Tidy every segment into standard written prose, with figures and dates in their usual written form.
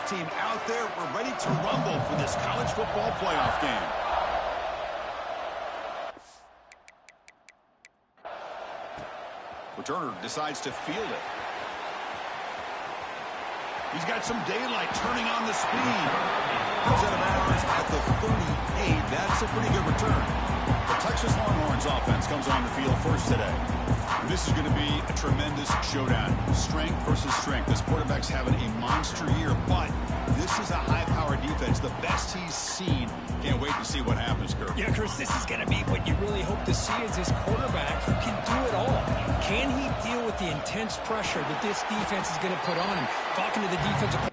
both team out there. We're ready to rumble for this college football playoff game. Returner decides to field it. He's got some daylight turning on the speed. Comes out of bounds at the 38. That's a pretty good return. The Texas Longhorns offense comes on the field first today. This is going to be a tremendous showdown. Strength versus strength. This quarterback's having a monster year, but this is a high-powered defense, the best he's seen. Can't wait to see what happens, Kirk. Yeah, Chris, this is going to be what you really hope to see is this quarterback who can do it all. Can he deal with the intense pressure that this defense is going to put on him? Talking to the defensive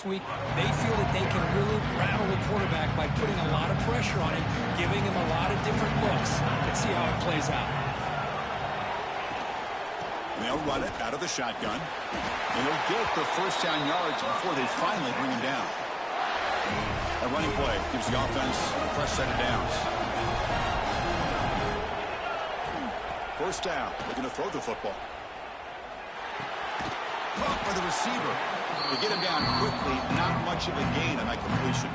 week, they feel that they can really rattle the quarterback by putting a lot of pressure on him, giving him a lot of different looks. Let's see how it plays out. They'll run it out of the shotgun, and they'll get the first down yards before they finally bring him down. A running play gives the offense a fresh set of downs. First down, looking to throw the football. Caught by the receiver. They get him down quickly, not much of a gain on that completion.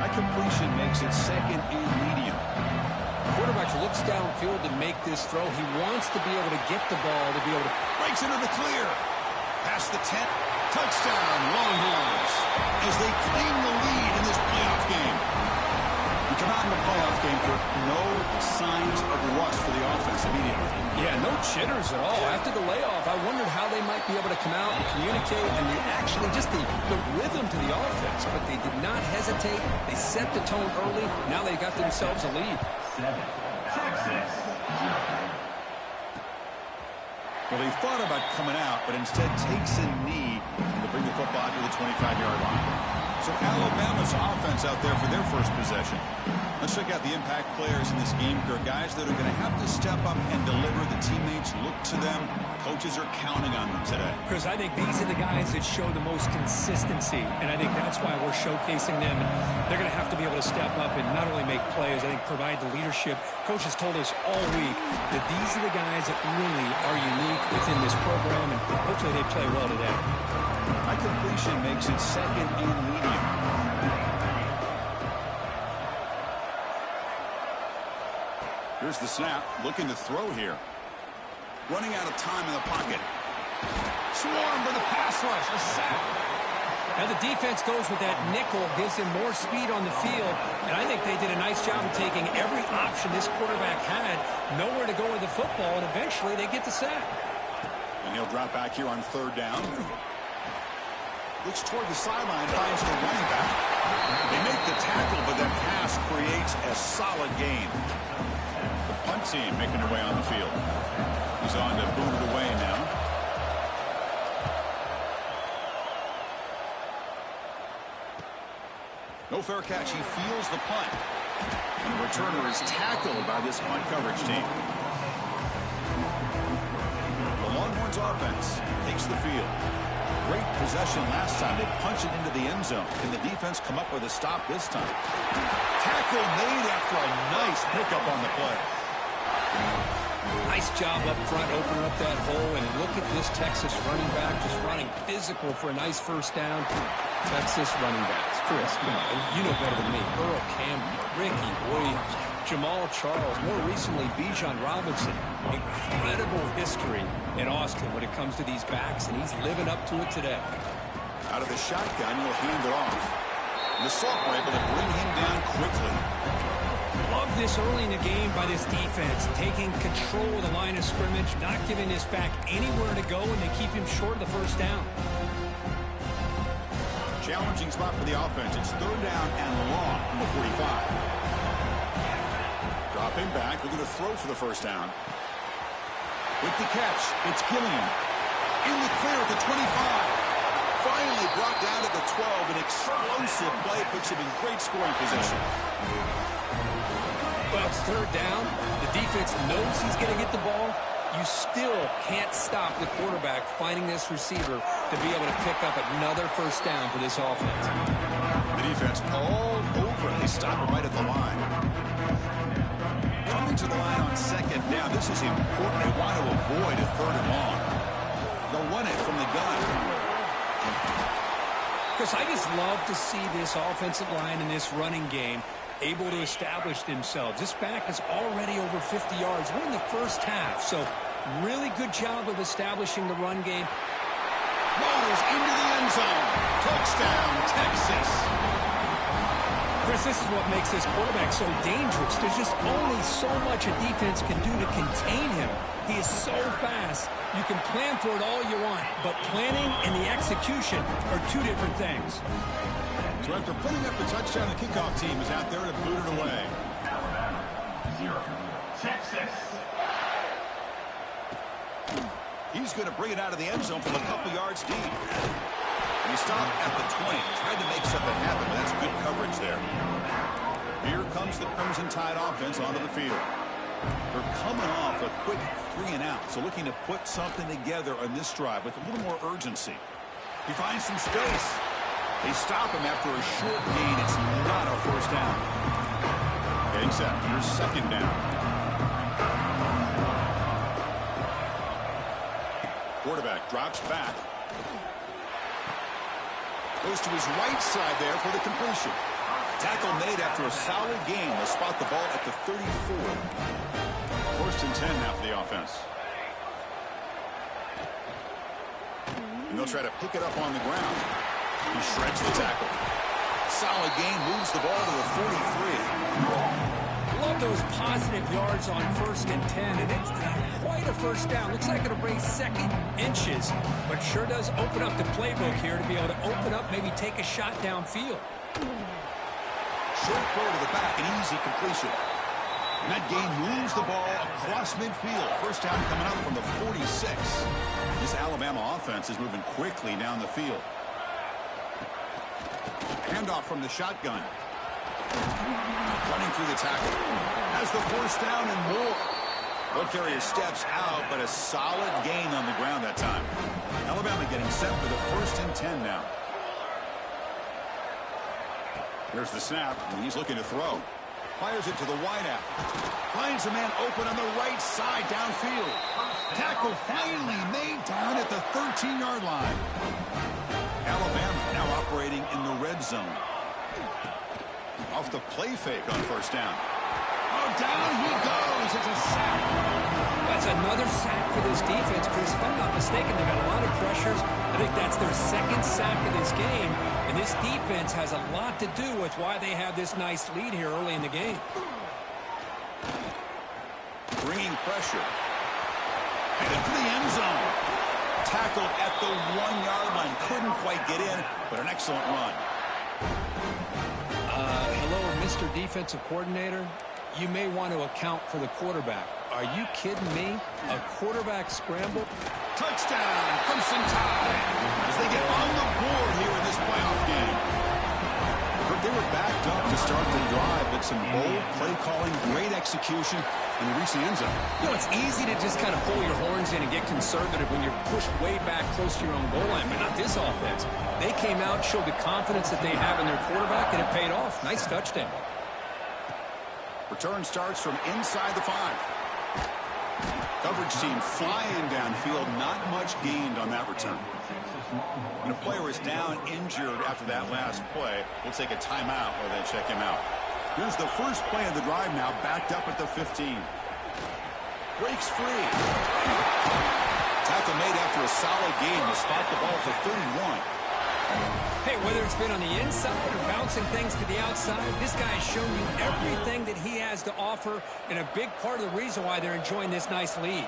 That completion makes it second and medium. The quarterback looks downfield to make this throw. He wants to be able to get the ball, to be able to... Breaks into the clear. Past the 10. Touchdown, Longhorns. As they claim the lead in this playoff game. We come out in the playoff game for no signs of rust for the offense immediately. Yeah, no jitters at all. After the layoff, I wondered how they might be able to come out and communicate and actually just the rhythm to the offense. But they did not hesitate. They set the tone early. Now they got themselves a lead. 7, Texas. Well, they thought about coming out, but instead takes a knee to bring the football to the 25-yard line. So Alabama's offense out there for their first possession. Let's check out the impact players in this game, Kirk. Guys that are going to have to step up and deliver. The teammates look to them. Coaches are counting on them today. Chris, I think these are the guys that show the most consistency, and I think that's why we're showcasing them. They're going to have to be able to step up and not only make plays, I think provide the leadership. Coaches told us all week that these are the guys that really are unique within this program, and hopefully they play well today. High completion makes it second and medium. Here's the snap, looking to throw here. Running out of time in the pocket. Swarmed by the pass rush, a sack. Now the defense goes with that nickel, gives them more speed on the field, and I think they did a nice job of taking every option this quarterback had, nowhere to go with the football, and eventually they get the sack. And he'll drop back here on third down. Looks toward the sideline, finds the running back. They make the tackle, but that pass creates a solid gain. The punt team making their way on the field. He's on to boot it away now. No fair catch. He feels the punt. And the returner is tackled by this punt coverage team. The Longhorns offense takes the field. Great possession last time. They punch it into the end zone. Can the defense come up with a stop this time? Tackle made after a nice pickup on the play. Nice job up front, opening up that hole, and look at this Texas running back just running physical for a nice first down. Texas running backs. Chris, you know better than me. Earl Campbell, Ricky Williams, Jamal Charles, more recently Bijan Robinson. Incredible history in Austin when it comes to these backs, and he's living up to it today. Out of the shotgun, he'll hand it off. The Sauk were able to bring him down quickly. Love this early in the game by this defense, taking control of the line of scrimmage, not giving this back anywhere to go, and they keep him short of the first down. Challenging spot for the offense. It's third down and long from the 45. Dropping back, looking to throw for the first down. With the catch, it's Gilliam. In the clear at the 25. Finally brought down at the 12. An explosive play puts him in great scoring position. Well, it's third down. The defense knows he's going to get the ball. You still can't stop the quarterback finding this receiver to be able to pick up another first down for this offense. The defense all They stop him right at the line. Coming to the line on second down. This is important. They want to avoid a third and long. They'll run it from the gun. Chris, I just love to see this offensive line in this running game able to establish themselves. This back is already over 50 yards. We're in the first half, so really good job of establishing the run game. Rolls into the end zone. Touchdown, Texas. Chris, this is what makes this quarterback so dangerous. There's just only so much a defense can do to contain him. He is so fast. You can plan for it all you want, but planning and the execution are two different things. So after putting up the touchdown, the kickoff team is out there to boot it away. 0, Texas. He's going to bring it out of the end zone from a couple yards deep. And he stopped at the 20. Tried to make something happen, but that's good coverage there. Here comes the Crimson Tide offense onto the field. They're coming off a quick 3-and-out, so looking to put something together on this drive with a little more urgency. He finds some space. They stop him after a short gain. It's not a first down. Getting set. Here's second down. Quarterback drops back. Goes to his right side there for the completion. Tackle made after a solid gain. They'll spot the ball at the 34. First and 10 now for the offense. And they'll try to pick it up on the ground. He shreds the tackle. Solid gain, moves the ball to the 43. Love those positive yards on 1st and 10, and it's not quite a first down. Looks like it'll bring second inches, but sure does open up the playbook here to be able to open up, maybe take a shot downfield. Short throw to the back, an easy completion. And that gain moves the ball across midfield. First down coming out from the 46. This Alabama offense is moving quickly down the field. Handoff from the shotgun. Running through the tackle. Has the first down and more. Ball carrier steps out, but a solid gain on the ground that time. Alabama getting set for the 1st and 10 now. Here's the snap, and he's looking to throw. Fires it to the wideout. Finds a man open on the right side downfield. Tackle finally made down at the 13-yard line. Alabama now operating in the red zone. Off the play fake on first down. Oh, down he goes. It's a sack. That's another sack for this defense, Chris. If I'm not mistaken, they got a lot of pressures. I think that's their second sack of this game. And this defense has a lot to do with why they have this nice lead here early in the game. Bringing pressure. Headed for the end zone. Tackled at the 1-yard line. Couldn't quite get in, but an excellent run. Hello, Mr. Defensive Coordinator. You may want to account for the quarterback. Are you kidding me? A quarterback scramble? Touchdown, Crimson Tide, as they get on the board here in this playoff game. They were backed up to start the drive, but some bold play calling, great execution, and they reach the end zone. You know, it's easy to just kind of pull your horns in and get conservative when you're pushed way back close to your own goal line, but not this offense. They came out, showed the confidence that they have in their quarterback, and it paid off. Nice touchdown. Return starts from inside the 5. Coverage team flying downfield. Not much gained on that return. When a player is down injured after that last play, we'll take a timeout while they check him out. Here's the first play of the drive now, backed up at the 15. Breaks free. Tackle made after a solid gain to spot the ball to 31. Hey, whether it's been on the inside or bouncing things to the outside, this guy has shown you everything that he has to offer, and a big part of the reason why they're enjoying this nice lead.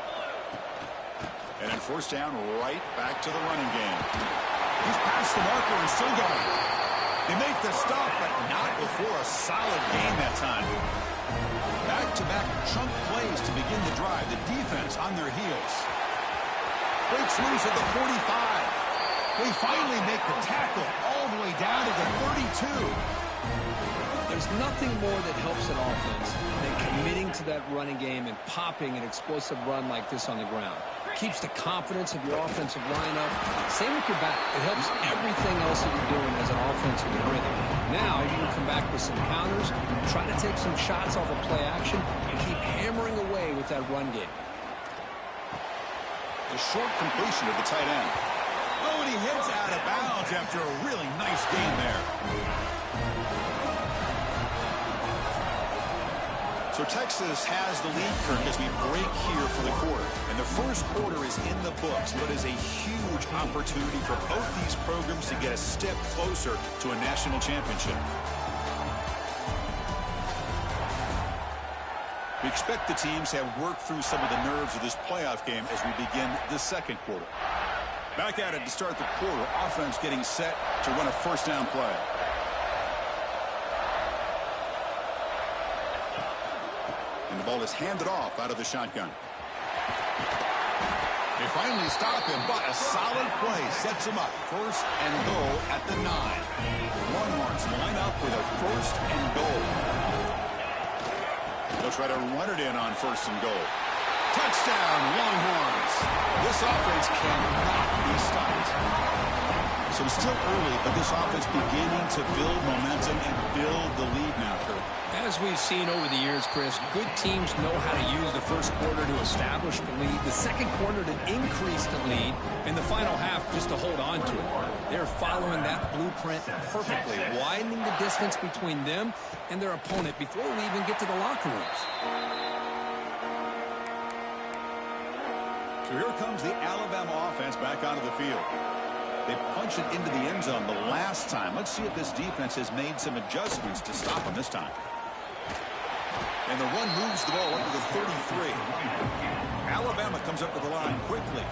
And then first down, right back to the running game. He's past the marker and still going. They make the stop, but not before a solid gain that time. Back-to-back chunk plays to begin the drive. The defense on their heels. Breaks loose at the 45. They finally make the tackle all the way down to the 32. There's nothing more that helps an offense than committing to that running game and popping an explosive run like this on the ground. Keeps the confidence of your offensive line up. Same with your back. It helps everything else that you're doing as an offense with the rhythm. Now you can come back with some counters, try to take some shots off of play action, and keep hammering away with that run game. The short completion of the tight end. Oh, and he hits out of bounds after a really nice gain there. So Texas has the lead, Kirk, as we break here for the quarter. And the first quarter is in the books, but is a huge opportunity for both these programs to get a step closer to a national championship. We expect the teams to have worked through some of the nerves of this playoff game as we begin the second quarter. Back at it to start the quarter. Offense getting set to run a first down play. And the ball is handed off out of the shotgun. They finally stop him, but a solid play sets him up. First and goal at the 9. Longhorns line up with a first and goal. They'll try to run it in on first and goal. Touchdown, Longhorns. This offense cannot be stopped. So it's still early, but this offense beginning to build momentum and build the lead now, Kurt. As we've seen over the years, Chris, good teams know how to use the first quarter to establish the lead, the second quarter to increase the lead, and the final half just to hold on to it. They're following that blueprint perfectly, widening the distance between them and their opponent before we even get to the locker rooms. So here comes the Alabama offense back onto the field. They punched it into the end zone the last time. Let's see if this defense has made some adjustments to stop them this time. And the run moves the ball up to the 33. Alabama comes up to the line quickly.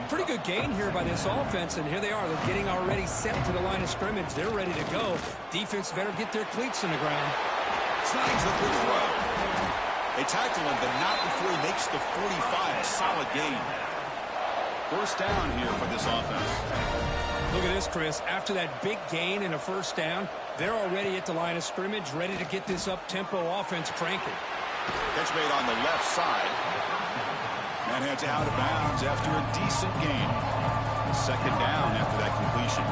Pretty good gain here by this offense, and here they are. They're getting already set to the line of scrimmage. They're ready to go. Defense better get their cleats in the ground. Snides a good throw. They tackle him, but not before he makes the 45. A solid gain. First down here for this offense. Look at this, Chris. After that big gain and a first down, they're already at the line of scrimmage, ready to get this up-tempo offense cranking. Catch made on the left side. And heads out of bounds after a decent gain. Second down after that completion.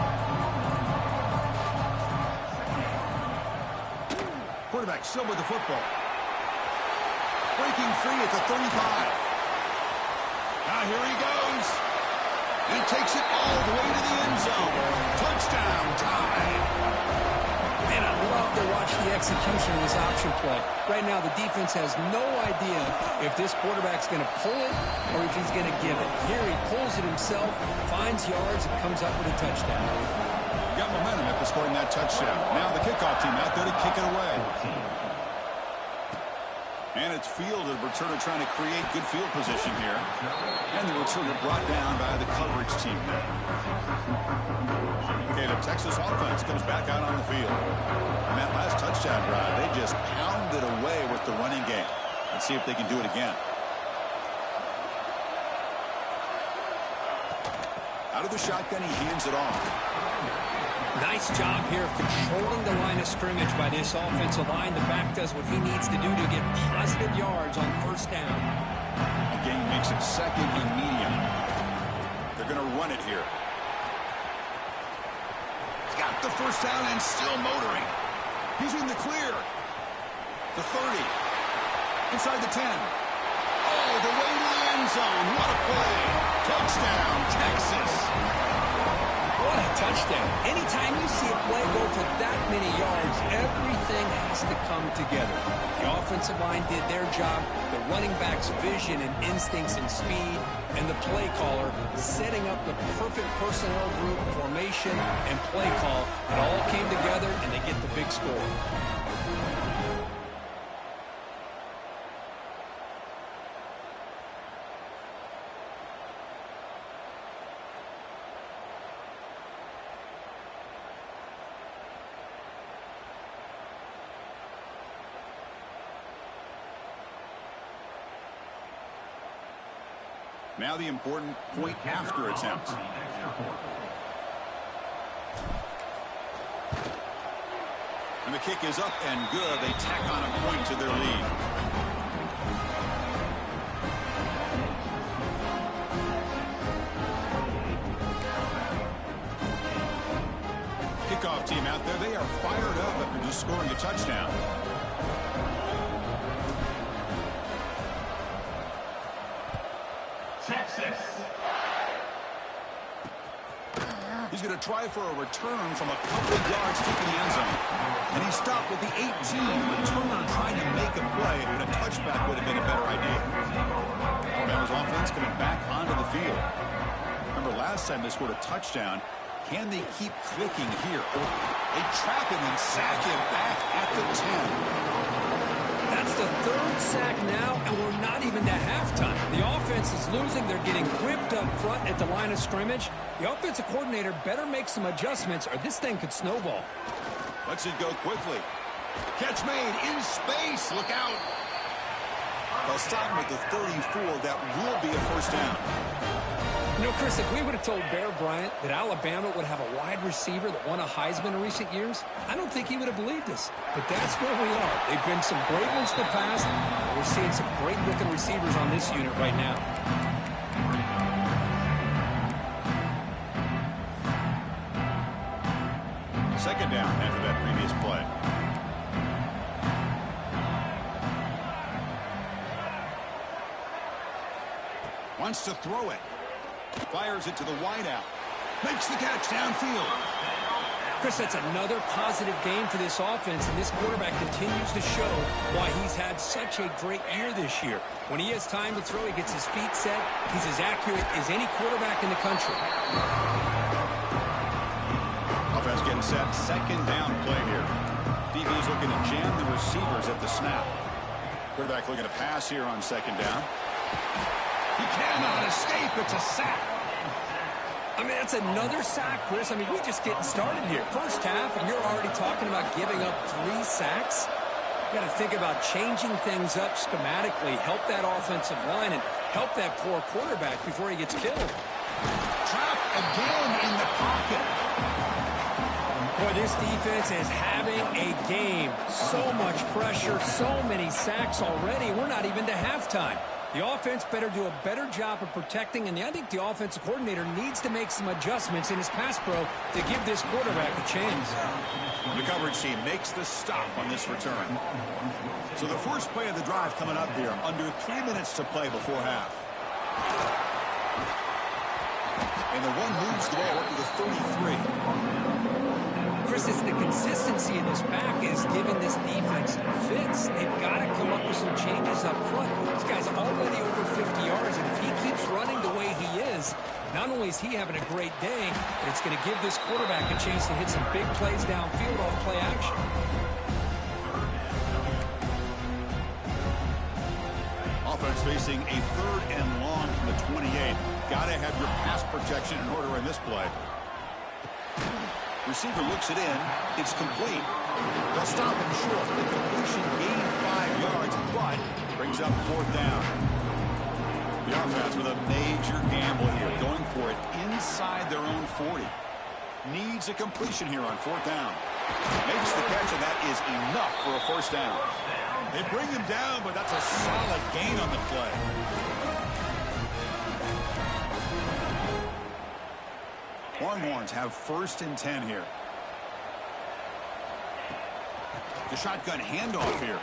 Quarterback still with the football. Breaking free at the 35. Now here he goes. He takes it all the way to the end zone. Touchdown time. Man, I love to watch the execution of this option play. Right now, the defense has no idea if this quarterback's going to pull it or if he's going to give it. Here he pulls it himself, finds yards, and comes up with a touchdown. Got momentum after scoring that touchdown. Now the kickoff team out there to kick it away. And it's field, the returner trying to create good field position here. And the returner brought down by the coverage team there. Okay, the Texas offense comes back out on the field. And that last touchdown drive, they just pounded away with the running game. Let's see if they can do it again. Out of the shotgun, he hands it off. Nice job here of controlling the line of scrimmage by this offensive line. The back does what he needs to do to get positive yards on first down. Again, makes it second and medium. They're going to run it here. He's got the first down and still motoring. He's in the clear. The 30. Inside the 10. All the way to the end zone. What a play. Touchdown, Texas. What a touchdown. Anytime you see a play go for that many yards, everything has to come together. The offensive line did their job, the running back's vision and instincts and speed, and the play caller setting up the perfect personnel group, formation, and play call. It all came together, and they get the big score. Now the important point after attempt. And the kick is up and good. They tack on a point to their lead. Kickoff team out there. They are fired scoring a touchdown. Texas. He's going to try for a return from a couple of yards deep in the end zone. And he stopped with the 18. Returner trying to make a play, but a touchback would have been a better idea. Alabama's offense coming back onto the field. Remember last time they scored a touchdown. Can they keep clicking here? They trap him and sack him back at the 10. That's the third sack now, and we're not even to halftime. The offense is losing. They're getting whipped up front at the line of scrimmage. The offensive coordinator better make some adjustments, or this thing could snowball. Lets it go quickly. Catch made in space. Look out. They'll stop him at the 34. That will be a first down. You know, Chris, if we would have told Bear Bryant that Alabama would have a wide receiver that won a Heisman in recent years, I don't think he would have believed us. But that's where we are. They've been some great ones in the past. And we're seeing some great-looking receivers on this unit right now. Second down after that previous play. Wants to throw it. Fires it to the wideout. Makes the catch downfield. Chris, that's another positive game for this offense, and this quarterback continues to show why he's had such a great year this year. When he has time to throw, he gets his feet set. He's as accurate as any quarterback in the country. Offense getting set. Second down play here. DB's looking to jam the receivers at the snap. Quarterback looking to pass here on second down. He cannot escape. It's a sack. I mean, that's another sack, Chris. I mean, we're just getting started here. First half, and you're already talking about giving up 3 sacks. You got to think about changing things up schematically, help that offensive line, and help that poor quarterback before he gets killed. Trapped again in the pocket. Boy, this defense is having a game. So much pressure, so many sacks already. We're not even to halftime. The offense better do a better job of protecting, and I think the offensive coordinator needs to make some adjustments in his pass pro to give this quarterback a chance. The coverage team makes the stop on this return. So the first play of the drive coming up here. Under 3 minutes to play before half. And the one moves the ball up to the 33. Chris, it's the consistency in this back is giving this defense fits. They've got to come up with some changes up front. This guy's already over 50 yards, and if he keeps running the way he is, not only is he having a great day, but it's going to give this quarterback a chance to hit some big plays downfield off play action. Offense facing a 3rd and long from the 28. Got to have your pass protection in order in this play. Receiver looks it in. It's complete. They'll stop him short. The completion gained 5 yards, but brings up 4th down. The offense with a major gamble here, going for it inside their own 40. Needs a completion here on 4th down. Makes the catch, and that is enough for a first down. They bring him down, but that's a solid gain on the play. Longhorns have 1st and 10 here. The shotgun handoff here.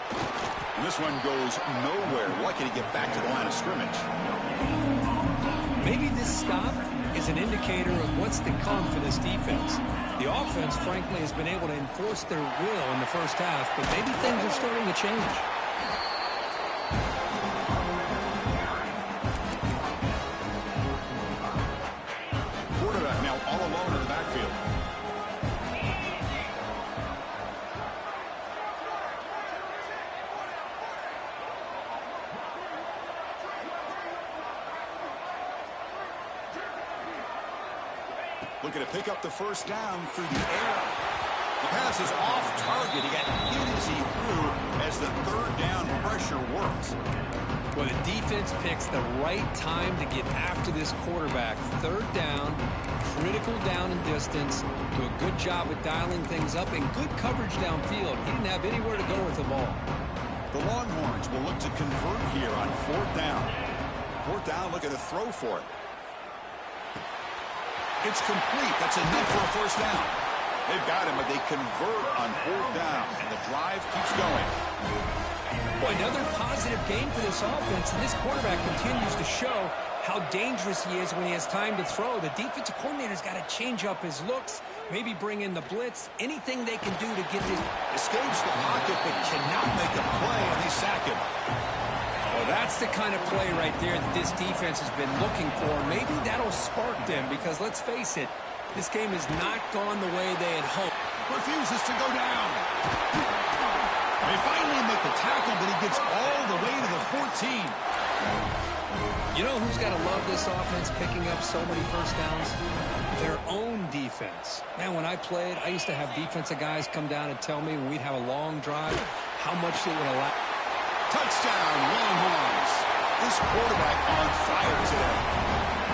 And this one goes nowhere. Lucky to get back to the line of scrimmage. Maybe this stop is an indicator of what's to come for this defense. The offense, frankly, has been able to enforce their will in the first half, but maybe things are starting to change. Quarterback now all alone in the backfield. Looking to pick up the first down through the air. The pass is off target. He got hit as he threw as the 3rd down pressure works. Well, the defense picks the right time to get after this quarterback. 3rd down, critical down and distance. Do a good job of dialing things up and good coverage downfield. He didn't have anywhere to go with the ball. The Longhorns will look to convert here on 4th down. 4th down, looking to throw for it. It's complete. That's enough for a first down. They've got him, but they convert on 4th down, and the drive keeps going. Boy, another positive game for this offense, and this quarterback continues to show how dangerous he is when he has time to throw. The defensive coordinator's got to change up his looks, maybe bring in the blitz, anything they can do to get this. Escapes the pocket, but cannot make a play, and they sack him. Well, that's the kind of play right there that this defense has been looking for. Maybe that'll spark them because, let's face it, this game has not gone the way they had hoped. Refuses to go down. They finally make the tackle, but he gets all the way to the 14. You know who's got to love this offense picking up so many first downs? Their own defense. Man, when I played, I used to have defensive guys come down and tell me when we'd have a long drive how much it would allow. Touchdown, Longhorns. This quarterback on fire today.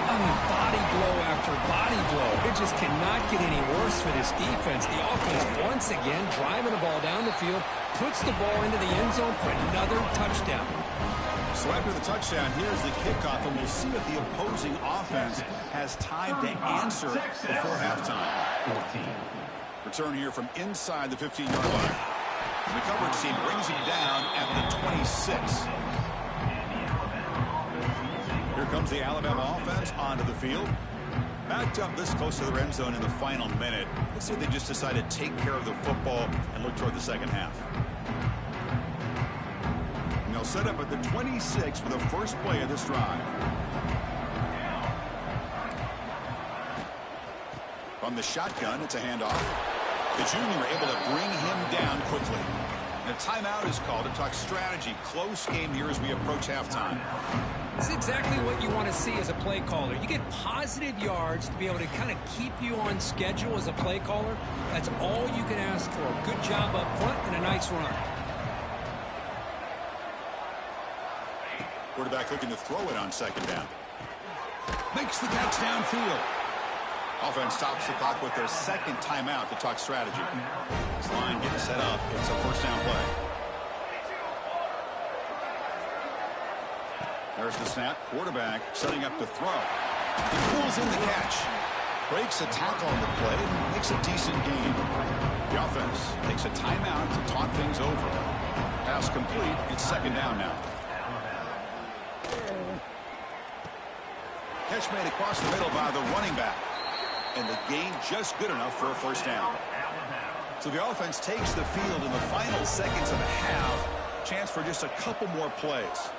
I mean, body blow after body blow. It just cannot get any worse for this defense. The offense, once again, driving the ball down the field, puts the ball into the end zone for another touchdown. So after the touchdown, here's the kickoff, and we'll see if the opposing offense has time to answer before halftime. Return here from inside the 15-yard line. The coverage team brings him down at the 26. Here comes the Alabama offense onto the field. Backed up this close to the end zone in the final minute. Let's see if they just decide to take care of the football and look toward the second half. And they'll set up at the 26 for the first play of this drive. From the shotgun, it's a handoff. The junior able to bring him down quickly. And a timeout is called to talk strategy. Close game here as we approach halftime. This is exactly what you want to see as a play caller. You get positive yards to be able to kind of keep you on schedule as a play caller. That's all you can ask for. Good job up front and a nice run. Quarterback looking to throw it on second down. Makes the catch downfield. Offense stops the clock with their second timeout to talk strategy. This line getting set up. It's a first down play. There's the snap. Quarterback setting up to throw. He pulls in the catch. Breaks a tackle on the play. Makes a decent gain. The offense takes a timeout to talk things over. Pass complete. It's second down now. Catch made across the middle by the running back. And the gain just good enough for a first down. So the offense takes the field in the final seconds of the half. Chance for just a couple more plays.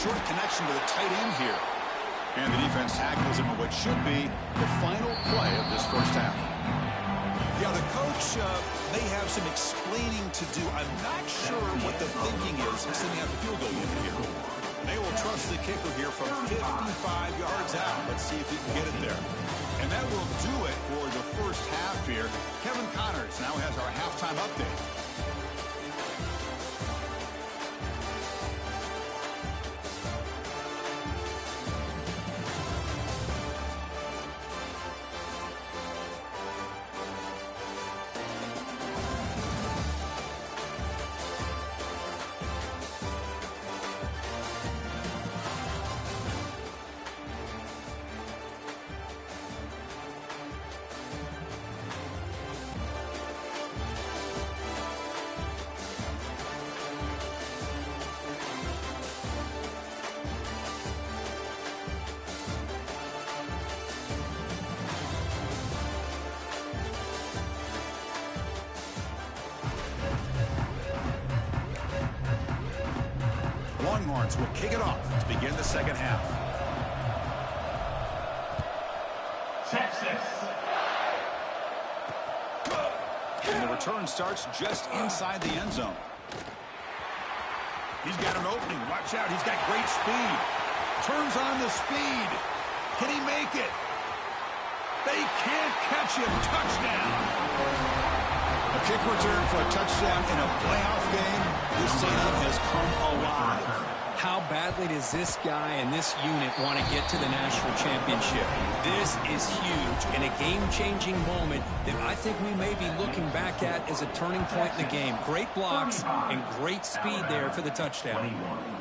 Short connection to the tight end here. And the defense tackles him in what should be the final play of this first half. Yeah, the coach may have some explaining to do. I'm not sure what the thinking is sending out the field goal unit here. They will trust the kicker here from 55 yards out. Let's see if he can get it there. And that will do it for the first half here. Kevin Connors now has our halftime update. Longhorns will kick it off to begin the second half. Texas. And the return starts just inside the end zone. He's got an opening. Watch out. He's got great speed. Turns on the speed. Can he make it? They can't catch him. Touchdown. A kick return for a touchdown in a playoff game. This stadium has come alive. How badly does this guy and this unit want to get to the national championship? This is huge and a game-changing moment that I think we may be looking back at as a turning point in the game. Great blocks and great speed there for the touchdown.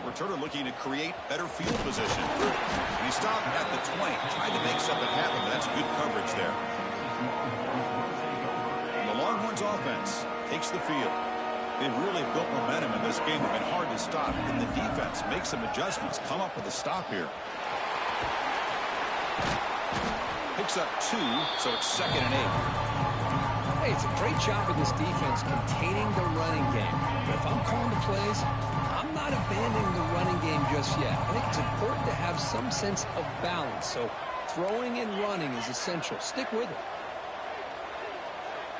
Returner looking to create better field position. And he stopped at the 20, tried to make something happen, but that's good coverage there. And the Longhorns offense takes the field. They've really built momentum in this game. They've been hard to stop. And the defense makes some adjustments, come up with a stop here. Picks up 2, so it's 2nd and 8. Hey, it's a great job of this defense containing the running game. But if I'm calling the plays, I'm not abandoning the running game just yet. I think it's important to have some sense of balance. So throwing and running is essential. Stick with it.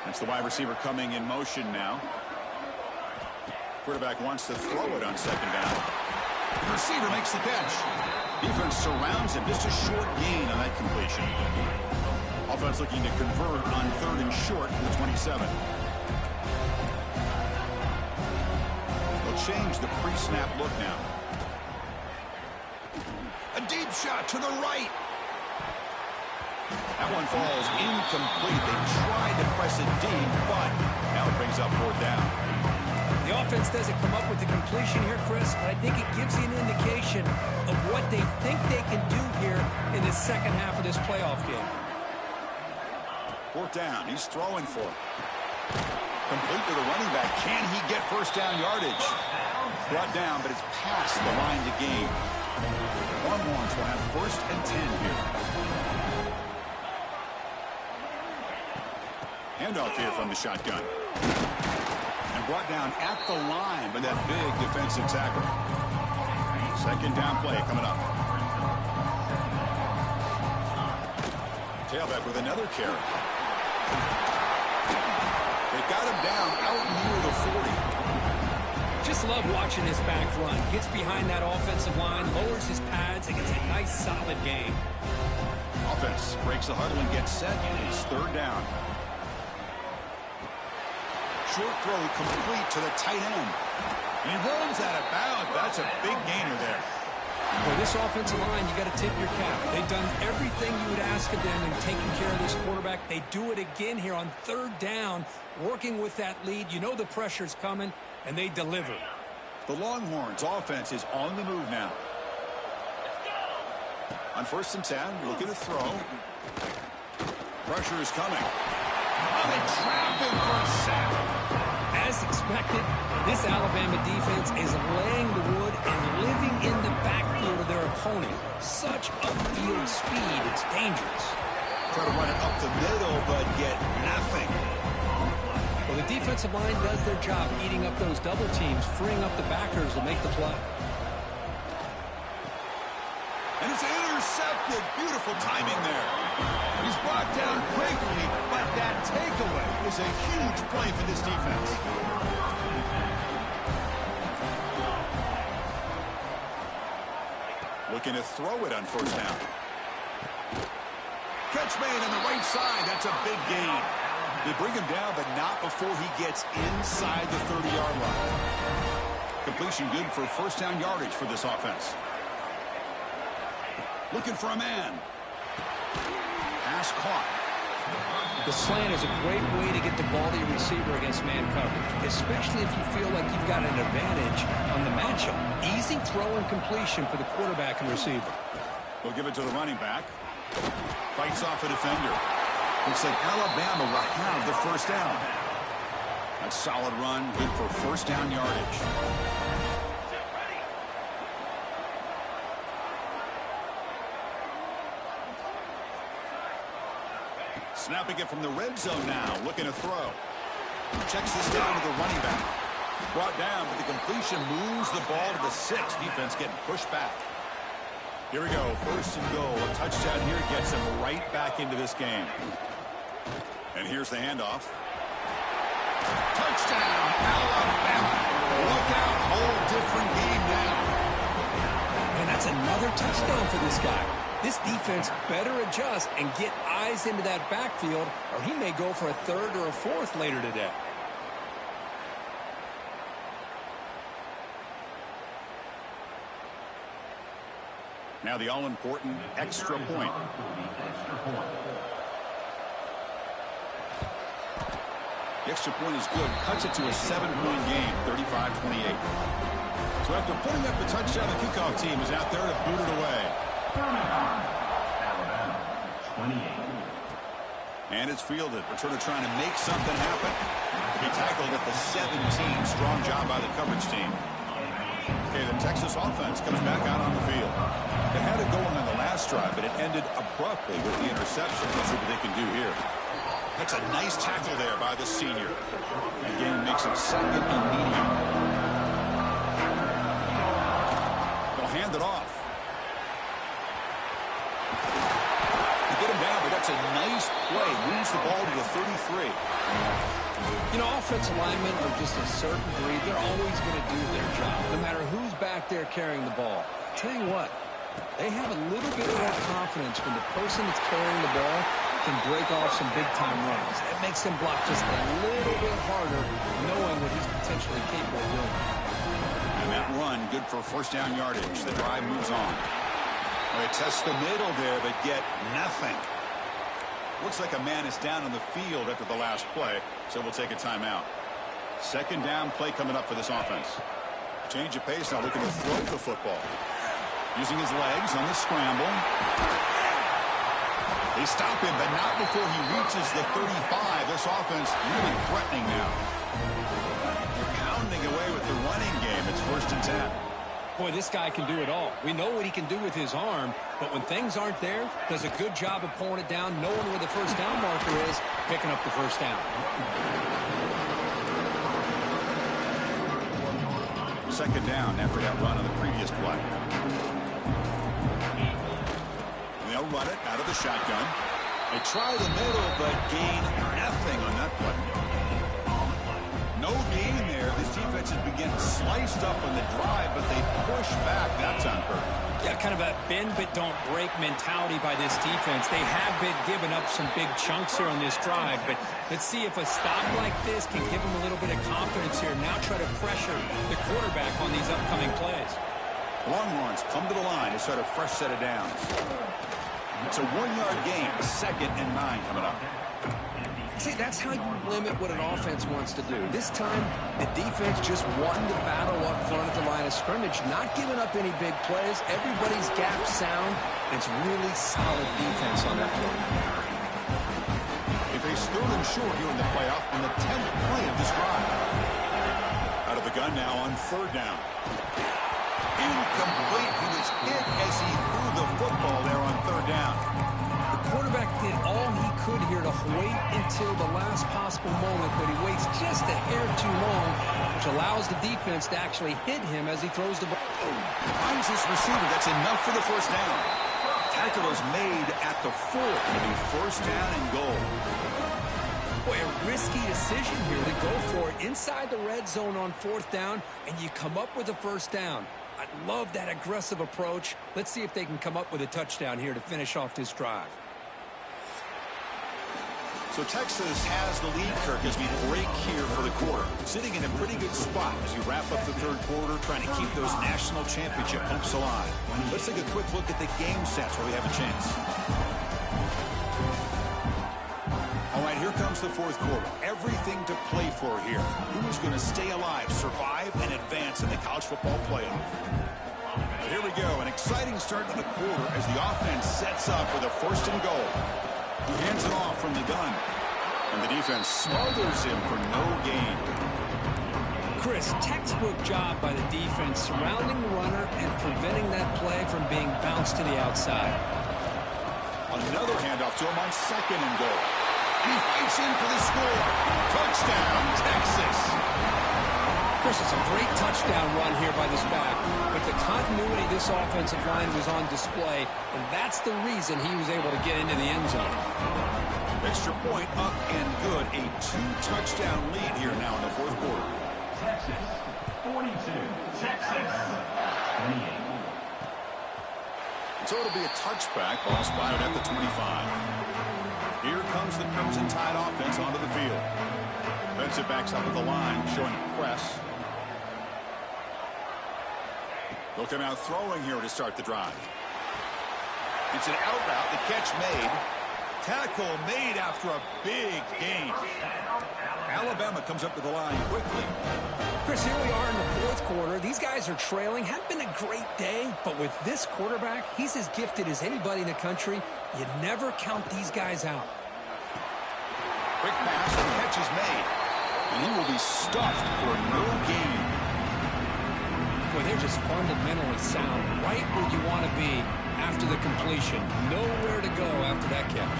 That's the wide receiver coming in motion now. Quarterback wants to throw it on 2nd down. The receiver makes the catch. Defense surrounds him. Just a short gain on that completion. Offense looking to convert on 3rd and short from the 27. They'll change the pre-snap look now. A deep shot to the right. That one falls incomplete. They tried to press it deep, but now it brings up 4th down. The offense doesn't come up with the completion here, Chris, but I think it gives you an indication of what they think they can do here in the second half of this playoff game. 4th down. He's throwing for it. Complete to the running back. Can he get 1st down yardage? Brought down, but it's past the line to gain. Longhorns will have 1st and 10 here. Handoff here from the shotgun. And brought down at the line by that big defensive tackle. 2nd down play coming up. Tailback with another carry. They got him down out near the 40. Just love watching this back run. Gets behind that offensive line, lowers his pads, and gets a nice solid gain. Offense breaks the huddle and gets set, and it's 3rd down. Short throw complete to the tight end. And he runs out of bounds. That's a big gainer there. For this offensive line, you got to tip your cap. They've done everything you would ask of them in taking care of this quarterback. They do it again here on 3rd down, working with that lead. You know the pressure's coming, and they deliver. The Longhorns offense is on the move now. On 1st and 10, looking to throw. Pressure is coming. Oh, they trap him for a sack. As expected, this Alabama defense is laying the wood and living in the backfield of their opponent. Such upfield speed, it's dangerous. Try to run it up the middle, but get nothing. Well, the defensive line does their job eating up those double teams, freeing up the backers to make the play. And it's intercepted. Beautiful timing there. He's brought down quickly, but that takeaway is a huge play for this defense. Looking to throw it on 1st down. Catch made on the right side. That's a big gain. They bring him down, but not before he gets inside the 30-yard line. Completion good for 1st down yardage for this offense. Looking for a man. Pass caught. The slant is a great way to get the ball to your receiver against man coverage, especially if you feel like you've got an advantage on the matchup. Easy throw and completion for the quarterback and receiver. They'll give it to the running back. Fights off a defender. Looks like Alabama will have the 1st down. That's a solid run, good for 1st down yardage. Snapping it from the red zone now, looking to throw. Checks this down to the running back. Brought down, but the completion moves the ball to the 6. Defense getting pushed back. Here we go, 1st and goal. A touchdown here gets them right back into this game. And here's the handoff. Touchdown, Alabama. Look out, whole different game now. And that's another touchdown for this guy. This defense better adjust and get eyes into that backfield, or he may go for a 3rd or a 4th later today. Now the all-important extra point. The extra point is good. Cuts it to a 7-point game, 35-28. So after putting up the touchdown, the kickoff team is out there to boot it away. Alabama, 28. And it's fielded. Returner trying to make something happen. He tackled at the 17. Strong job by the coverage team. Okay, the Texas offense comes back out on the field. They had it going on the last drive, but it ended abruptly with the interception. Let's see what they can do here. That's a nice tackle there by the senior. That game makes it 2nd and medium. They'll hand it off. They get him down, but that's a nice play. Moves the ball to the 33. You know, offensive linemen are just a certain breed. They're always going to do their job, no matter who's back there carrying the ball. I tell you what, they have a little bit more confidence when the person that's carrying the ball can break off some big-time runs. That makes them block just a little bit harder, knowing what he's potentially capable of doing. And that run, good for first down yardage. The drive moves on. They test the middle there, but get nothing. Looks like a man is down on the field after the last play, so we'll take a timeout. 2nd down play coming up for this offense. Change of pace now, looking to throw the football. Using his legs on the scramble. They stop him, but not before he reaches the 35. This offense really threatening now. They're pounding away with the running game. It's 1st and 10. Boy, this guy can do it all. We know what he can do with his arm, but when things aren't there, does a good job of pulling it down, knowing where the first down marker is, picking up the first down. 2nd down after that run on the previous play. They'll run it out of the shotgun. They try the middle, but gain nothing on that play. No gain there. This defense has been getting sliced up on the drive, but they push back. That's on purpose. Yeah, kind of a bend but don't break mentality by this defense. They have been giving up some big chunks here on this drive, but let's see if a stop like this can give them a little bit of confidence here. Now try to pressure the quarterback on these upcoming plays. Longhorns come to the line to start a fresh set of downs. It's a 1-yard gain. 2nd and 9 coming up. See, that's how you limit what an offense wants to do. This time, the defense just won the battle up front at the line of scrimmage, not giving up any big plays. Everybody's gap sound. It's really solid defense on that play. They face 3rd and short here in the playoff on the 10th play of this drive. Out of the gun now on 3rd down. Incomplete. He was hit as he threw the football there on 3rd down. The quarterback did all he could here to wait until the last possible moment, but he waits just a hair too long, which allows the defense to actually hit him as he throws the ball. Finds his receiver. That's enough for the first down. Tackle is made at the 4. It'll be 1st down and goal. Boy, a risky decision here to go for it inside the red zone on 4th down, and you come up with a first down. I love that aggressive approach. Let's see if they can come up with a touchdown here to finish off this drive. So Texas has the lead, Kirk, as we break here for the quarter. Sitting in a pretty good spot as we wrap up the 3rd quarter, trying to keep those national championship hopes alive. Let's take a quick look at the game sets where we have a chance. All right, here comes the 4th quarter. Everything to play for here. Who is going to stay alive, survive, and advance in the college football playoff? Here we go, an exciting start to the quarter as the offense sets up for the 1st and goal. He hands it off from the gun, and the defense smothers him for no gain. Chris, textbook job by the defense surrounding the runner and preventing that play from being bounced to the outside. Another handoff to him on 2nd and goal. He fights in for the score. Touchdown, Texas. Chris, it's a great touchdown run here by this back, but the continuity of this offensive line was on display, and that's the reason he was able to get into the end zone. Extra point up and good. A 2-touchdown lead here now in the 4th quarter. Texas, 42. Texas, 28. So it'll be a touchback. Ball spotted at the 25. Here comes the Crimson Tide offense onto the field. Defensive backs up at the line, showing press. They'll come out throwing here to start the drive. It's an out route. The catch made. Tackle made after a big gain. Alabama comes up to the line quickly. Chris, here we are in the fourth quarter. These guys are trailing. Hadn't been a great day, but with this quarterback, he's as gifted as anybody in the country. You never count these guys out. Quick pass, the catch is made. And he will be stuffed for no gain. Boy, they're just fundamentally sound, right where you want to be after the completion. Nowhere to go after that catch.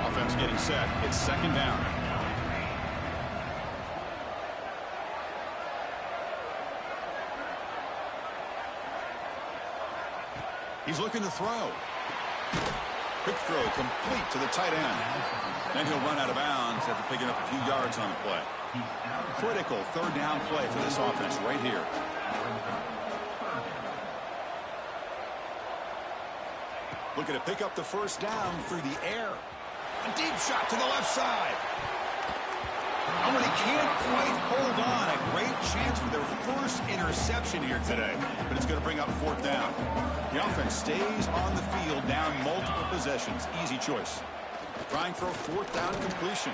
Offense getting set. It's second down. He's looking to throw. Quick throw complete to the tight end. Then he'll run out of bounds after picking up a few yards on the play. Critical third down play for this offense right here. Looking to pick up the first down through the air. A deep shot to the left side. Oh, and he can't quite hold on. A great chance for their first interception here today. But it's going to bring up fourth down. The offense stays on the field down multiple possessions. Easy choice. Trying for a fourth down completion.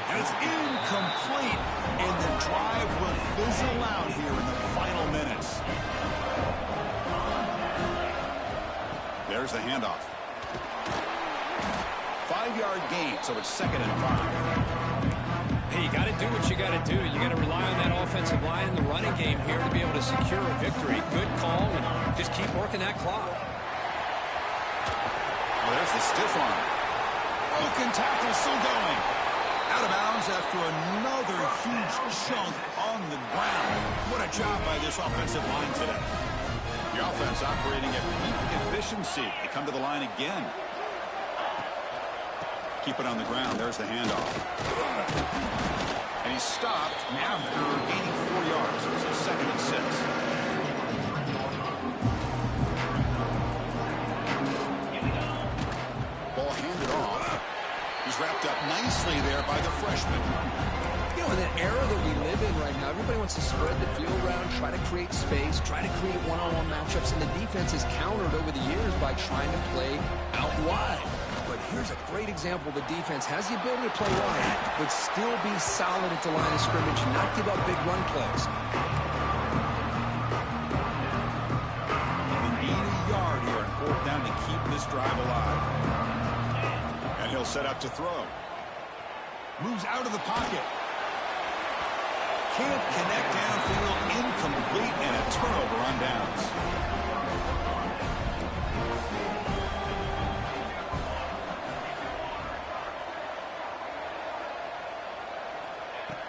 And it's incomplete. And the drive will fizzle out here in the final minutes. There's the handoff. 5-yard gain, so it's 2nd and 5. Hey, you got to do what you got to do. You got to rely on that offensive line in the running game here to be able to secure a victory. Good call, and just keep working that clock. Well, there's the stiff arm. Broken tackle still going. Out of bounds after another huge chunk on the ground. What a job by this offensive line today. The offense operating at peak efficiency. They come to the line again. Keep it on the ground. There's the handoff. And he's stopped after gaining 4 yards. It's 2nd and 6. Ball handed off. He's wrapped up nicely there by the freshman. You know, in the era that we live in right now, everybody wants to spread the field around, try to create space, try to create one-on-one matchups, and the defense has countered over the years by trying to play out wide. But here's a great example. The defense has the ability to play wide, but still be solid at the line of scrimmage and not give up big run plays. They need a yard here on fourth down to keep this drive alive. And he'll set up to throw. Moves out of the pocket. Can't connect downfield, incomplete, and a turnover on downs.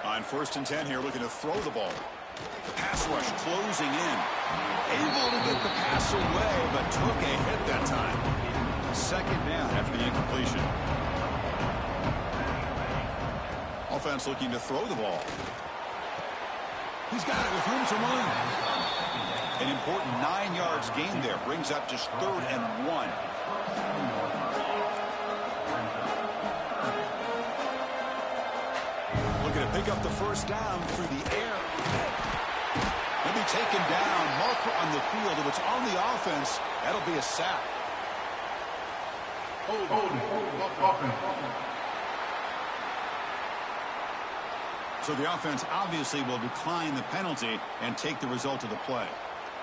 On 1st and 10 here, looking to throw the ball. Pass rush closing in. Able to get the pass away, but took a hit that time. 2nd down after the incompletion. Offense looking to throw the ball. He's got it with room to run. An important 9 yards gain there. Brings up just 3rd and 1. Looking to pick up the first down through the air. He'll be taken down. Marker on the field. If it's on the offense, that'll be a sack. So the offense obviously will decline the penalty and take the result of the play.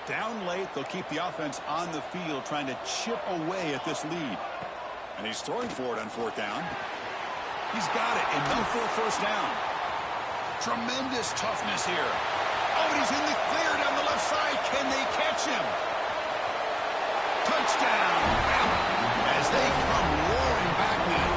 Down late, they'll keep the offense on the field trying to chip away at this lead. And he's throwing for it on 4th down. He's got it, enough for a first down. Tremendous toughness here. Oh, and he's in the clear down the left side. Can they catch him? Touchdown, as they come roaring back now.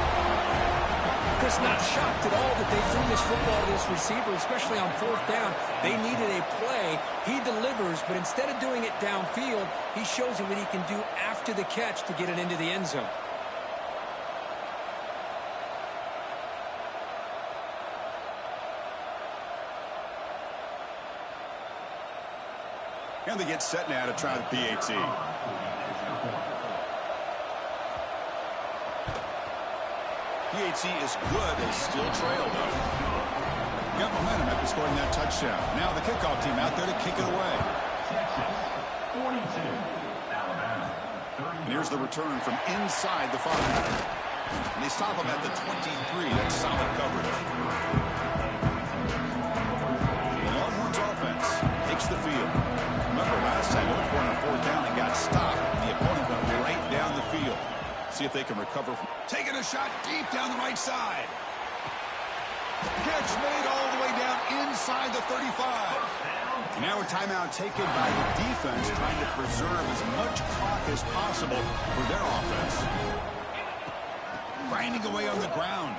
Chris, not shocked at all that they threw this football to this receiver, especially on 4th down. They needed a play. He delivers, but instead of doing it downfield, he shows them what he can do after the catch to get it into the end zone. And they get set now to try the PAT. PAT is good. They still trail, though. Got momentum after scoring that touchdown. Now the kickoff team out there to kick it away. Texas, 42, Alabama. And here's the return from inside the 5. And they stop him at the 23. That's solid coverage. The Longhorns offense takes the field. Remember, last time they went for it on 4th down and got stopped. The opponent went right down the field. See if they can recover. Taking a shot deep down the right side. Catch made all the way down inside the 35. And now a timeout taken by the defense, trying to preserve as much clock as possible for their offense. Grinding away on the ground.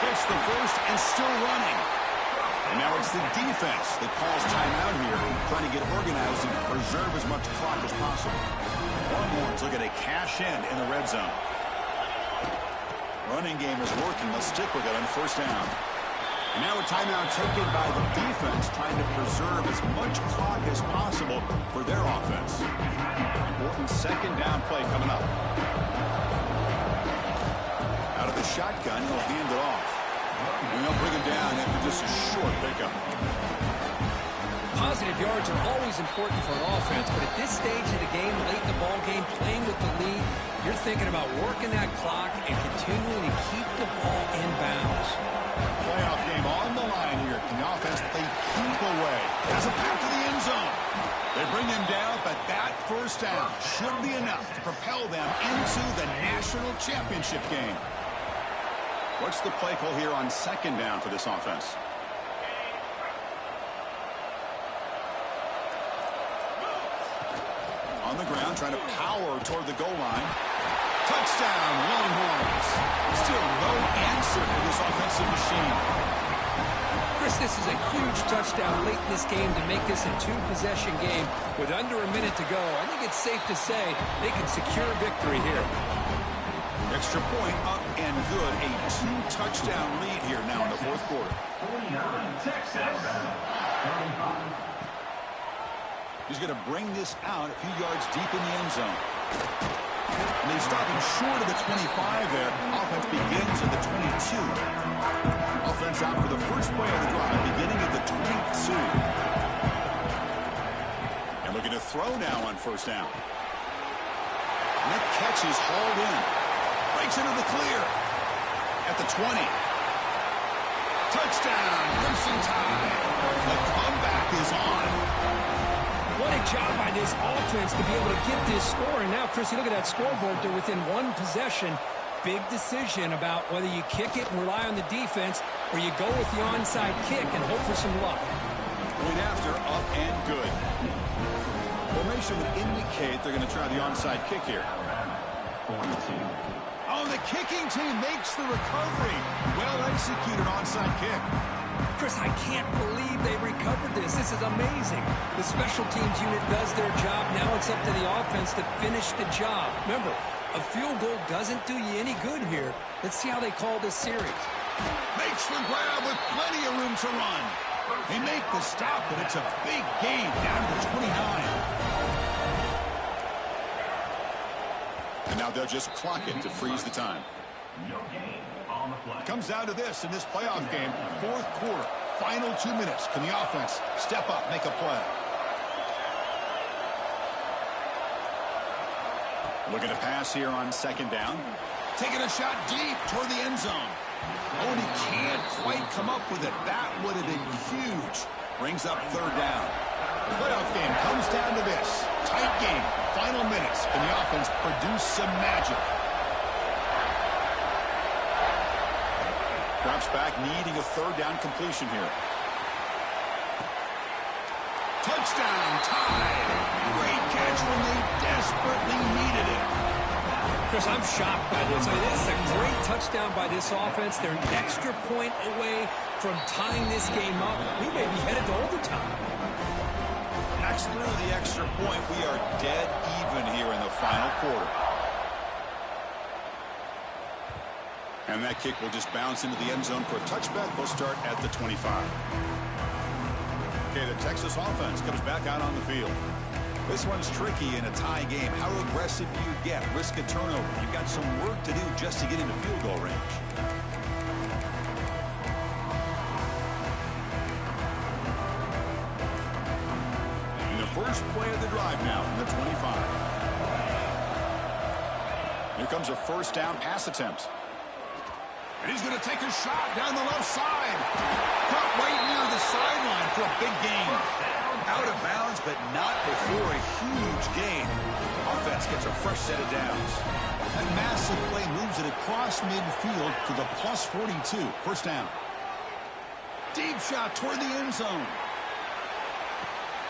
Gets the first and still running. And now it's the defense that calls timeout here, trying to get organized and preserve as much clock as possible. Longhorns look at a cash in the red zone. Running game is working. They'll stick with it on 1st down. And now a timeout taken by the defense, trying to preserve as much clock as possible for their offense. Important 2nd down play coming up. Out of the shotgun, he'll hand it off. And they'll bring him down after just a short pickup. Positive yards are always important for an offense, but at this stage of the game, late in the ball game, playing with the lead, you're thinking about working that clock and continuing to keep the ball in bounds. Playoff game on the line here. Can the offense they keep away? Has a pass to the end zone. They bring him down, but that 1st down should be enough to propel them into the national championship game. What's the play call here on 2nd down for this offense? On the ground, trying to power toward the goal line. Touchdown, Longhorns. Still no answer for this offensive machine. Chris, this is a huge touchdown late in this game to make this a 2-possession game with under a minute to go. I think it's safe to say they can secure victory here. Extra point up and good. A 2-touchdown lead here now in the 4th quarter. 49, Texas. 35. He's going to bring this out a few yards deep in the end zone. And they stop him short of the 25 there. Offense begins at the 22. Offense out for the first play of the drive, beginning at the 22. And looking to throw now on 1st down. And that catch is hauled in. Breaks into the clear. At the 20. Touchdown, Crimson Tide. The comeback is on. What a job by this offense to be able to get this score. And now, Chris, you look at that scoreboard. They're within 1 possession. Big decision about whether you kick it and rely on the defense or you go with the onside kick and hope for some luck. Point after, up and good. Formation would indicate they're going to try the onside kick here. 42. Oh, the kicking team makes the recovery. Well executed onside kick. Chris, I can't believe they recovered this. This is amazing. The special teams unit does their job. Now it's up to the offense to finish the job. Remember, a field goal doesn't do you any good here. Let's see how they call this series. Makes the grab with plenty of room to run. They make the stop, but it's a big gain down to 29. And now they'll just clock it to freeze the time. No gain on the play. Comes down to this in this playoff game. 4th quarter, final 2 minutes. Can the offense step up, make a play? Looking to pass here on 2nd down. Taking a shot deep toward the end zone. Oh, and he can't quite come up with it. That would have been huge. Brings up 3rd down. The playoff game comes down to this. Tight game, final minutes. Can the offense produce some magic? Drops back, needing a 3rd down completion here. Touchdown, Tide. Great catch when they desperately needed it. Chris, I'm shocked by this. I mean, this is a great touchdown by this offense. They're an extra point away from tying this game up. We may be headed to overtime. Knocks through the extra point. We are dead even here in the final quarter. And that kick will just bounce into the end zone for a touchback. They'll start at the 25. Okay, the Texas offense comes back out on the field. This one's tricky in a tie game. How aggressive do you get? Risk a turnover. You've got some work to do just to get into field goal range. And the first play of the drive now from the 25. Here comes a first down pass attempt. And he's going to take a shot down the left side. Caught right near the sideline for a big gain. Out of bounds, but not before a huge gain. Offense gets a fresh set of downs. That massive play moves it across midfield to the plus 42. First down. Deep shot toward the end zone.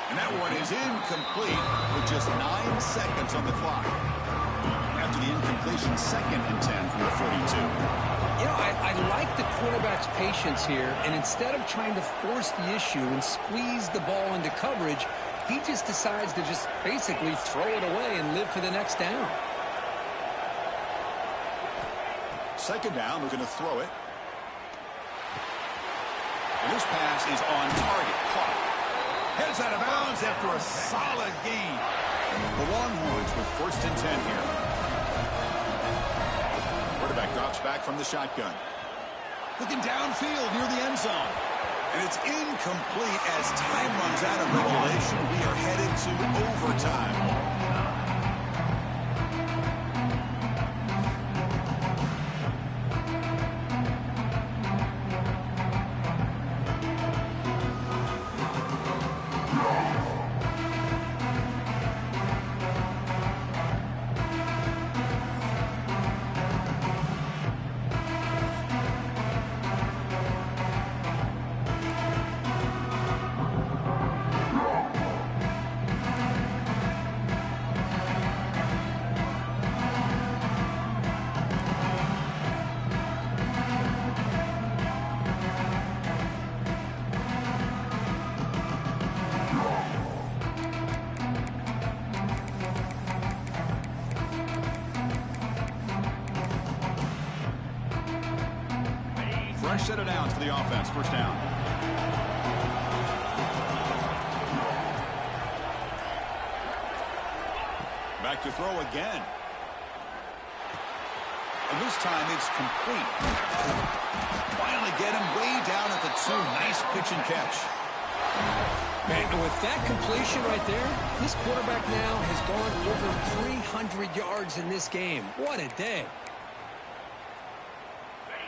And that one is incomplete with just 9 seconds on the clock. After the incompletion, 2nd and 10 from the 42. You know, I like the quarterback's patience here, and instead of trying to force the issue and squeeze the ball into coverage, he just decides to just basically throw it away and live for the next down. 2nd down, we're going to throw it. And this pass is on target. Caught. Heads out of bounds after a solid gain. The Longhorns with 1st and 10 here. Quarterback drops back from the shotgun. Looking downfield near the end zone. And it's incomplete as time runs out of regulation. We are headed to overtime. Fresh set of downs for the offense. First down. Back to throw again. And this time it's complete. Finally get him way down at the 2. Nice pitch and catch. Man, and with that completion right there, this quarterback now has gone over 300 yards in this game. What a day.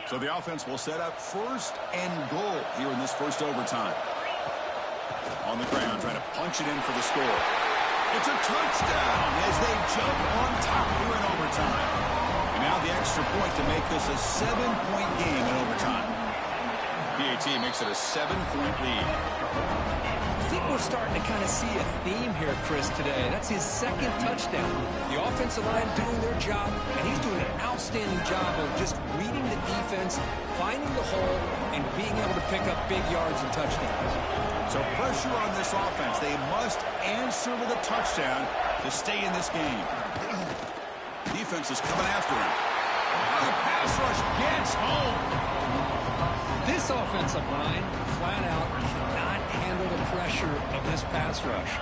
So the offense will set up 1st and goal here in this first overtime. On the ground, trying to punch it in for the score. It's a touchdown as they jump on top here in overtime. And now the extra point to make this a 7-point game in overtime. PAT makes it a 7-point lead. I think we're starting to kind of see a theme here, Chris, today. That's his 2nd touchdown. The offensive line doing their job, and he's doing an outstanding job of just reading the defense, finding the hole, and being able to pick up big yards and touchdowns. So pressure on this offense. They must answer with a touchdown to stay in this game. Defense is coming after him. The pass rush gets home. This offensive line, flat out, cannot handle the pressure of this pass rush.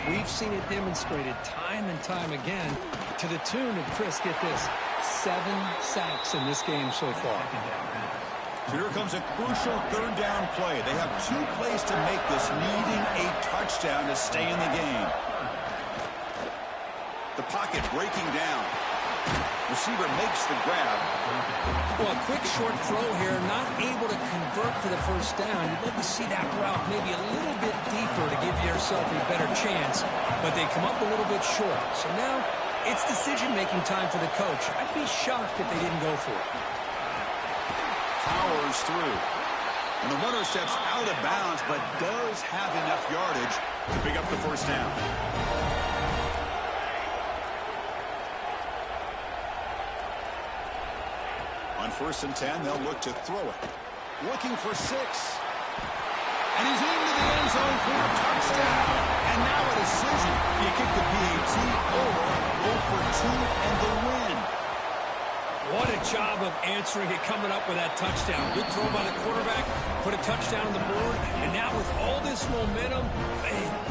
We've seen it demonstrated time and time again to the tune of, Chris, get this, 7 sacks in this game so far. So here comes a crucial 3rd down play. They have 2 plays to make this, needing a touchdown to stay in the game. The pocket breaking down. Receiver makes the grab. Well, a quick short throw here, not able to convert for the first down. You'd love to see that route maybe a little bit deeper to give yourself a better chance, but they come up a little bit short. So now it's decision-making time for the coach. I'd be shocked if they didn't go for it. Powers through. And the runner steps out of bounds, but does have enough yardage to pick up the first down. On 1st and 10, they'll look to throw it. Looking for 6. And he's into the end zone for a touchdown. And now a decision. Do you kick the PAT or go for 2 and the win? What a job of answering it, coming up with that touchdown. Good throw by the quarterback, put a touchdown on the board, and now with all this momentum,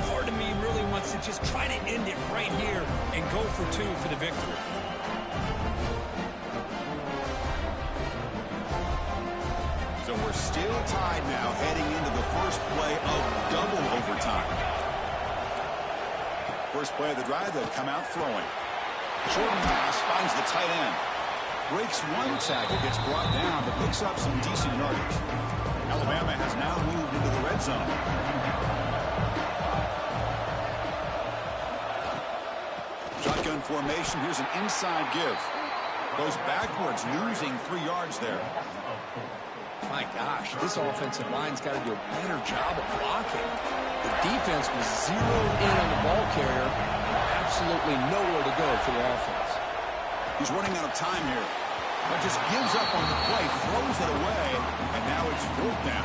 part of me really wants to just try to end it right here and go for 2 for the victory. So we're still tied now, heading into the first play of double overtime. First play of the drive, they'll come out throwing. Jordan pass finds the tight end. Breaks one tackle, gets brought down, but picks up some decent yardage. Alabama has now moved into the red zone. Shotgun formation. Here's an inside give. Goes backwards, losing 3 yards there. My gosh, this offensive line's got to do a better job of blocking. The defense was zeroed in on the ball carrier and absolutely nowhere to go for the offense. He's running out of time here. But just gives up on the play, throws it away, and now it's 4th down.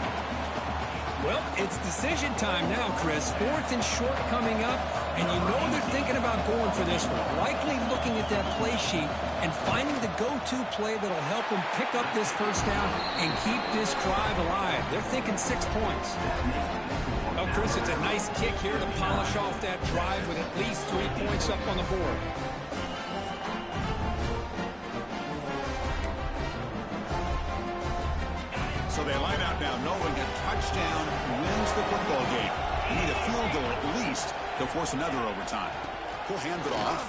Well, it's decision time now, Chris. 4th and short coming up, and you know they're thinking about going for this one. Likely looking at that play sheet and finding the go-to play that'll help them pick up this first down and keep this drive alive. They're thinking 6 points. Well, Chris, it's a nice kick here to polish off that drive with at least 3 points up on the board. So they line out now knowing a touchdown wins the football game. You need a field goal at least to force another overtime. He'll hand it off.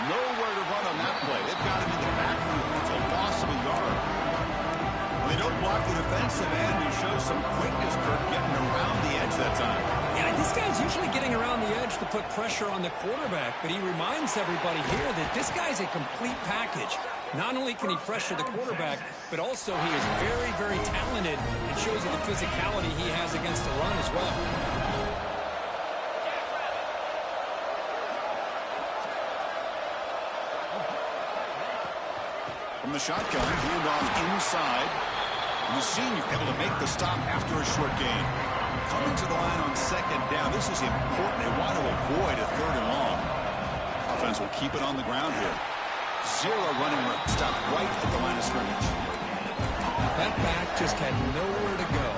Nowhere to run on that play. They've got him in the backfield. It's a loss of a yard. Well, they don't block the defensive end. He shows some quickness, Kirk, getting around the edge that time. Yeah, this guy's usually getting around the edge to put pressure on the quarterback, but he reminds everybody here that this guy's a complete package. Not only can he pressure the quarterback, but also he is very, very talented and shows you the physicality he has against the run as well. From the shotgun, handoff inside. And the senior able to make the stop after a short gain. Coming to the line on 2nd down. This is important. They want to avoid a 3rd and long. Offense will keep it on the ground here. 0 running stop right at the line of scrimmage. That back just had nowhere to go.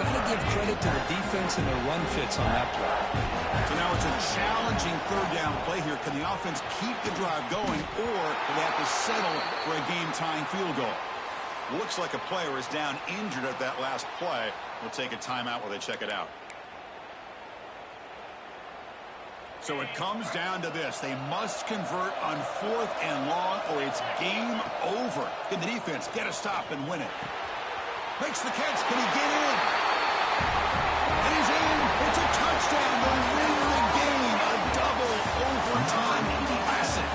Got to give credit to the defense and their run fits on that play. So now it's a challenging 3rd down play here. Can the offense keep the drive going, or do they have to settle for a game-tying field goal? Looks like a player is down injured at that last play. We'll take a timeout while they check it out. So it comes down to this. They must convert on 4th and long, or it's game over. Can the defense get a stop and win it? Makes the catch. Can he get in? And he's in. It's a touchdown. They win the game. A double overtime classic.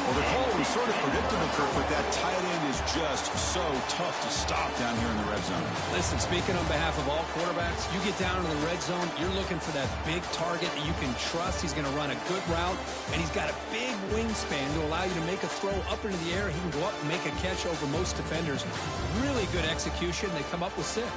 Well, the call was sort of predictable, Kirk, but that tight end is just so tough to stop down here in the red zone. Listen, speaking on behalf of all quarterbacks, you get down in the red zone, you're looking for that big target that you can trust. He's going to run a good route, and he's got a big wingspan to allow you to make a throw up into the air. He can go up and make a catch over most defenders. Really good execution. They come up with 6.